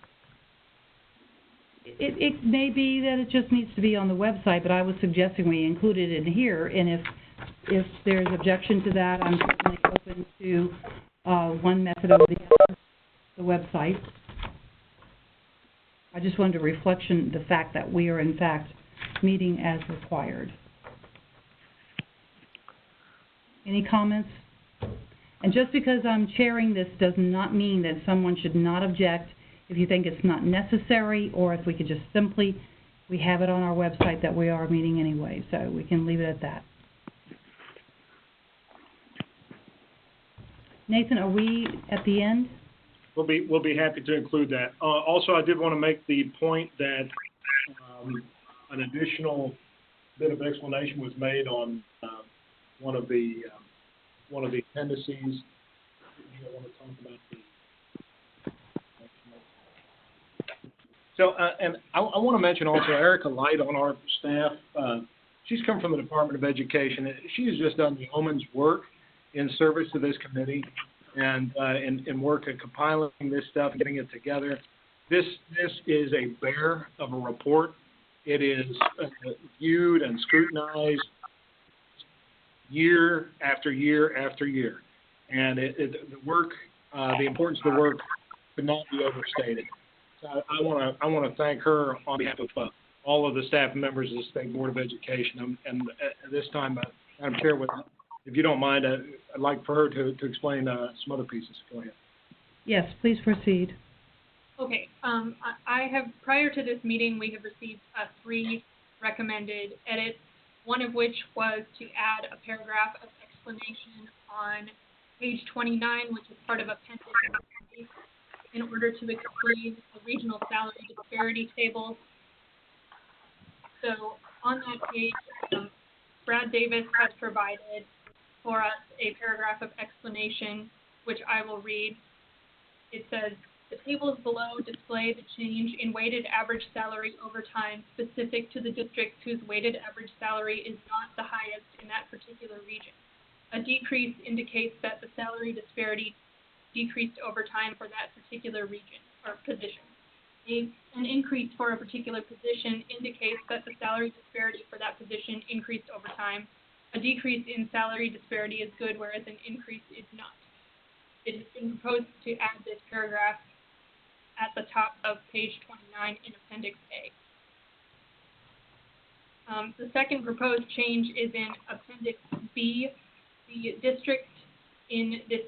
It may be that it just needs to be on the website, but I was suggesting we include it in here, and if there's objection to that, I'm certainly open to one method or the other, the website. I just wanted to reflection the fact that we are in fact meeting as required. Any comments? And just because I'm chairing this does not mean that someone should not object if you think it's not necessary, or if we could just simply, we have it on our website that we are meeting anyway, so we can leave it at that. Nathan, are we at the end? We'll be happy to include that. Also, I did want to make the point that an additional bit of explanation was made on one of the appendices. You want to talk about the. So, and I want to mention also Erica Light on our staff. She's come from the Department of Education. She has just done yeoman's work in service to this committee, and work at compiling this stuff, getting it together. This is a bear of a report. It is viewed and scrutinized year after year after year, and the work, the importance of the work, could not be overstated. So I want to thank her on behalf of all of the staff members of the State Board of Education. And at this time, Madam Chair, if you don't mind, I'd like for her to explain some other pieces. Go ahead. Yes, please proceed. Okay. I have, prior to this meeting, we have received 3 recommended edits, one of which was to add a paragraph of explanation on page 29, which is part of Appendix A, in order to explain the regional salary disparity table. So on that page, Brad Davis has provided for us a paragraph of explanation, which I will read. It says, the tables below display the change in weighted average salary over time specific to the districts whose weighted average salary is not the highest in that particular region. A decrease indicates that the salary disparity decreased over time for that particular region or position. An increase for a particular position indicates that the salary disparity for that position increased over time. A decrease in salary disparity is good, whereas an increase is not. It has been proposed to add this paragraph at the top of page 29 in Appendix A. The second proposed change is in Appendix B. The districts in this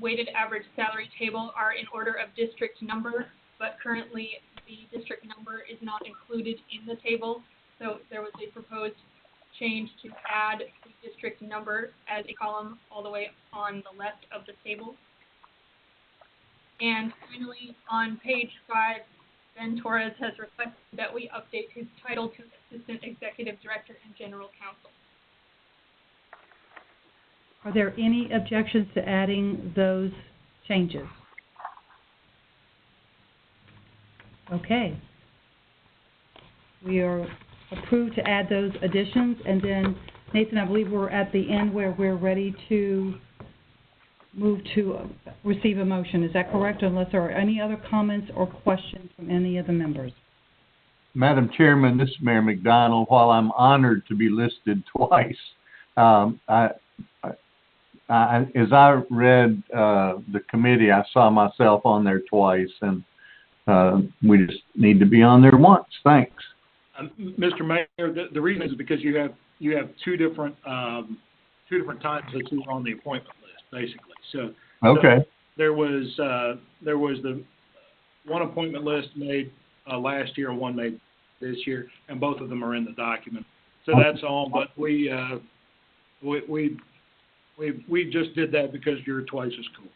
weighted average salary table are in order of district number, but currently the district number is not included in the table. So there was a proposed change to add the district number as a column all the way on the left of the table. And finally, on page 5, Ben Torres has requested that we update his title to Assistant Executive Director and General Counsel. Are there any objections to adding those changes? Okay. We are approved to add those additions, and then, Nathan, I believe we're at the end where we're ready to move to receive a motion. Is that correct, unless there are any other comments or questions from any of the members? Madam Chairman, this is Mayor McDonald. While I'm honored to be listed twice, as I read the committee, I saw myself on there twice, and we just need to be on there once. Thanks. Mr. Mayor, the reason is because you have two different times that you were on the appointment list, basically. So okay. So there was the one appointment list made last year and one made this year, and both of them are in the document. So that's all. But we just did that because you're twice as cool.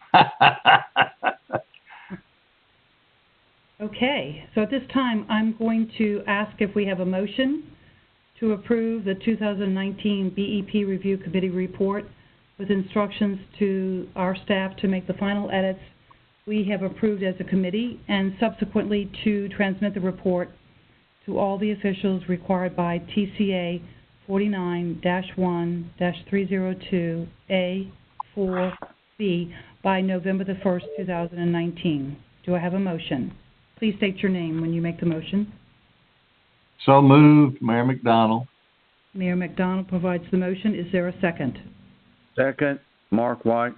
Okay. So at this time, I'm going to ask if we have a motion to approve the 2019 BEP Review Committee report with instructions to our staff to make the final edits we have approved as a committee, and subsequently to transmit the report to all the officials required by TCA 49-1-302A4B by November the 1st, 2019. Do I have a motion? Please state your name when you make the motion. So moved, Mayor McDonald. Mayor McDonald provides the motion. Is there a second? Second, Mark White.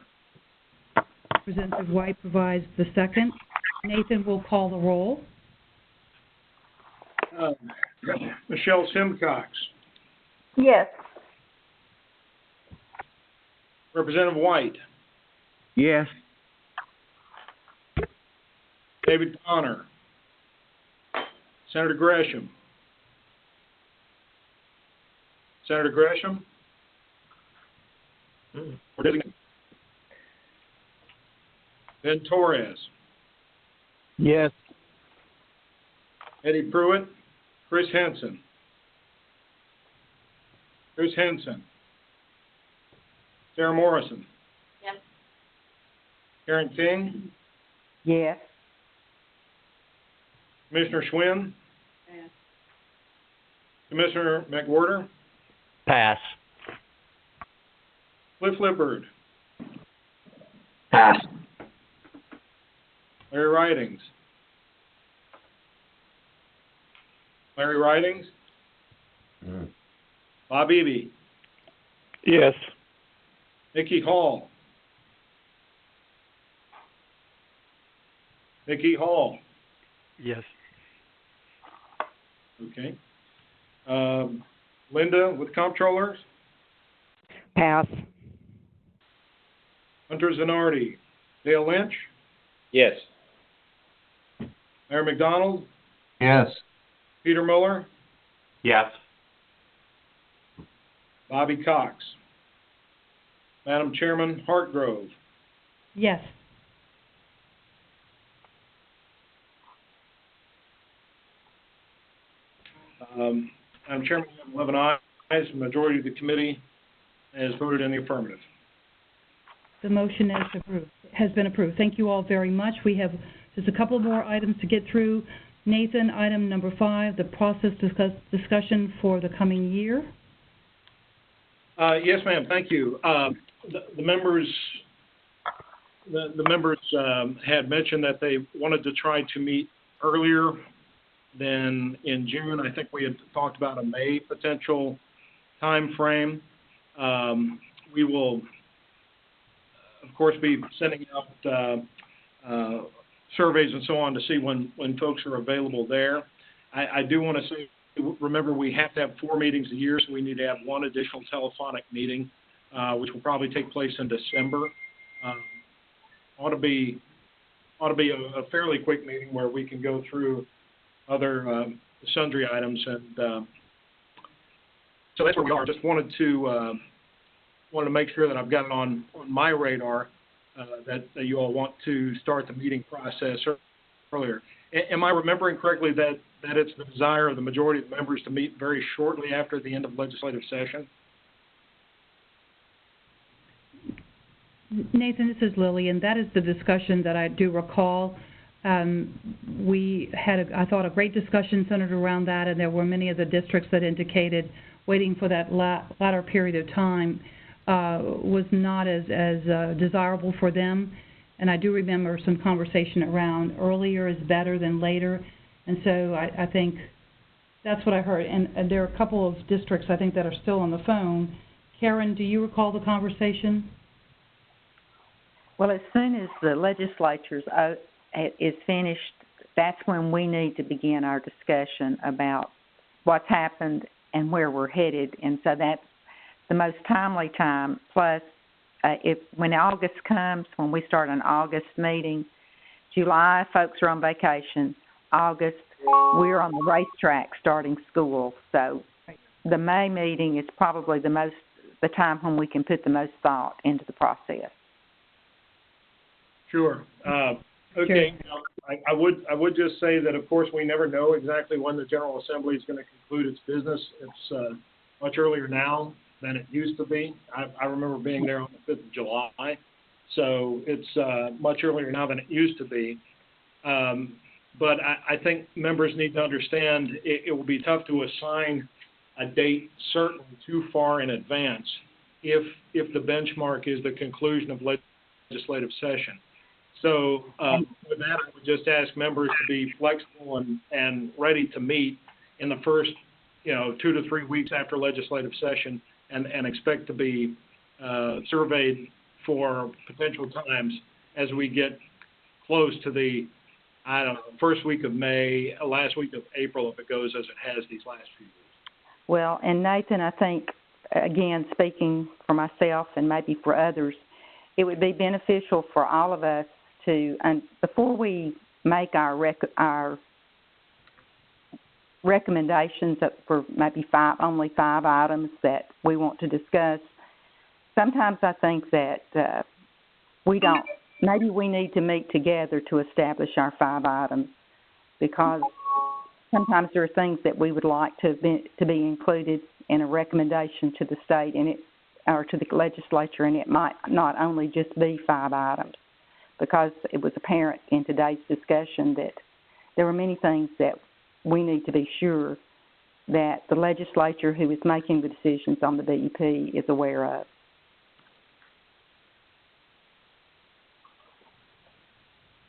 Representative White provides the second. Nathan will call the roll. Michelle Simcox. Yes. Representative White. Yes. David Connor. Senator Gresham. Senator Gresham. Ben Torres. Yes. Eddie Pruitt. Chris Henson. Chris Henson. Sarah Morrison. Yes. Karen King. Yes. Commissioner Schwinn. Pass. Commissioner McWhorter. Pass. Cliff Lippard. Pass. Larry Ridings. Larry Ridings. Bob Eby. Yes. Nikki Hall. Nikki Hall. Yes. Okay. Linda with comptrollers. Pass. Hunter Zanardi. Dale Lynch. Yes. Mayor McDonald. Yes. Peter Muller. Yes. Bobby Cox. Madam Chairman Hartgrove. Yes. Madam Chairman, we have 11 ayes. The majority of the committee has voted in the affirmative. The motion has been approved. Thank you all very much. We have just a couple more items to get through. Nathan, item number 5, the process discussion for the coming year. Yes, ma'am. Thank you. The members had mentioned that they wanted to try to meet earlier than in June. I think we had talked about a May potential time frame. We will, of course, be sending out surveys and so on to see when folks are available there. I do want to say, remember, we have to have 4 meetings a year, so we need to have 1 additional telephonic meeting, which will probably take place in December. Ought to be a fairly quick meeting where we can go through other sundry items, and so that's where we are. Just wanted to make sure that I've got it on my radar that you all want to start the meeting process earlier. Am I remembering correctly that it's the desire of the majority of the members to meet very shortly after the end of legislative session? Nathan, this is Lily, and that is the discussion that I do recall. We had, I thought, a great discussion centered around that, and there were many of the districts that indicated waiting for that latter period of time was not as desirable for them. And I do remember some conversation around earlier is better than later. And so I think that's what I heard. And there are a couple of districts, I think, that are still on the phone. Karen, do you recall the conversation? Well, as soon as the legislature is finished, that's when we need to begin our discussion about what's happened and where we're headed. And so that's the most timely time. Plus, when August comes, when we start an August meeting, July, folks are on vacation. August, we're on the racetrack starting school. So the May meeting is probably the time when we can put the most thought into the process. Sure. Okay, now, I would just say that, of course, we never know exactly when the General Assembly is going to conclude its business. It's much earlier now than it used to be. I remember being there on the 5th of July, so it's much earlier now than it used to be. But I think members need to understand it will be tough to assign a date certain too far in advance if the benchmark is the conclusion of legislative session. So with that, I would just ask members to be flexible and ready to meet in the first, 2 to 3 weeks after legislative session, and expect to be surveyed for potential times as we get close to the, first week of May, last week of April, if it goes as it has these last few weeks. Well, and Nathan, I think, again, speaking for myself and maybe for others, it would be beneficial for all of us to, and before we make our recommendations for maybe only 5 items that we want to discuss, sometimes I think that maybe we need to meet together to establish our 5 items, because sometimes there are things that we would like to be included in a recommendation to the state or to the legislature, and it might not only just be 5 items, because it was apparent in today's discussion that there are many things that we need to be sure that the legislature who is making the decisions on the BEP is aware of.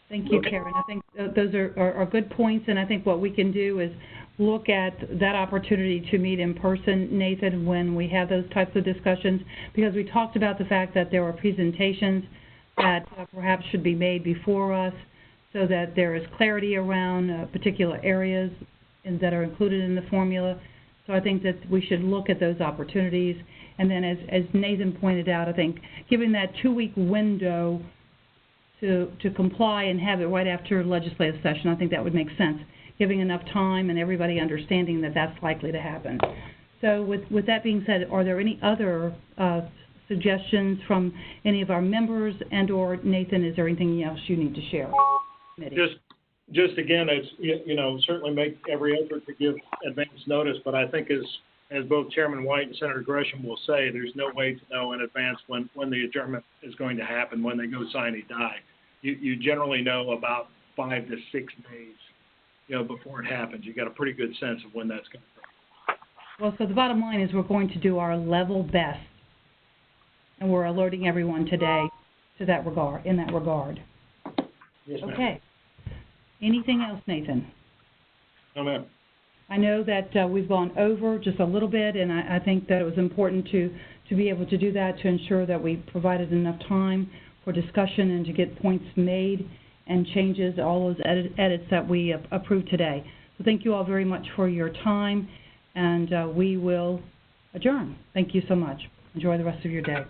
Thank you, Karen. I think those are good points, and I think what we can do is look at that opportunity to meet in person, Nathan, when we have those types of discussions, because we talked about the fact that there are presentations that perhaps should be made before us so that there is clarity around particular areas that are included in the formula. So I think that we should look at those opportunities. And then as Nathan pointed out, I think giving that 2-week window to comply and have it right after legislative session, I think that would make sense, giving enough time and everybody understanding that that's likely to happen. So with that being said, are there any other suggestions from any of our members, and or Nathan, is there anything else you need to share? Just again, it's, certainly make every effort to give advance notice, but I think as both Chairman White and Senator Gresham will say, there's no way to know in advance when the adjournment is going to happen, when they go sine die. You generally know about 5 to 6 days, before it happens. You got a pretty good sense of when that's going to be. Well, so the bottom line is we're going to do our level best, and we're alerting everyone today in that regard. Yes, ma'am. Okay. Anything else, Nathan? No, ma'am. I know that we've gone over just a little bit, and I think that it was important to be able to do that to ensure that we provided enough time for discussion and to get points made and changes, all those edits that we approved today. So thank you all very much for your time, and we will adjourn. Thank you so much. Enjoy the rest of your day.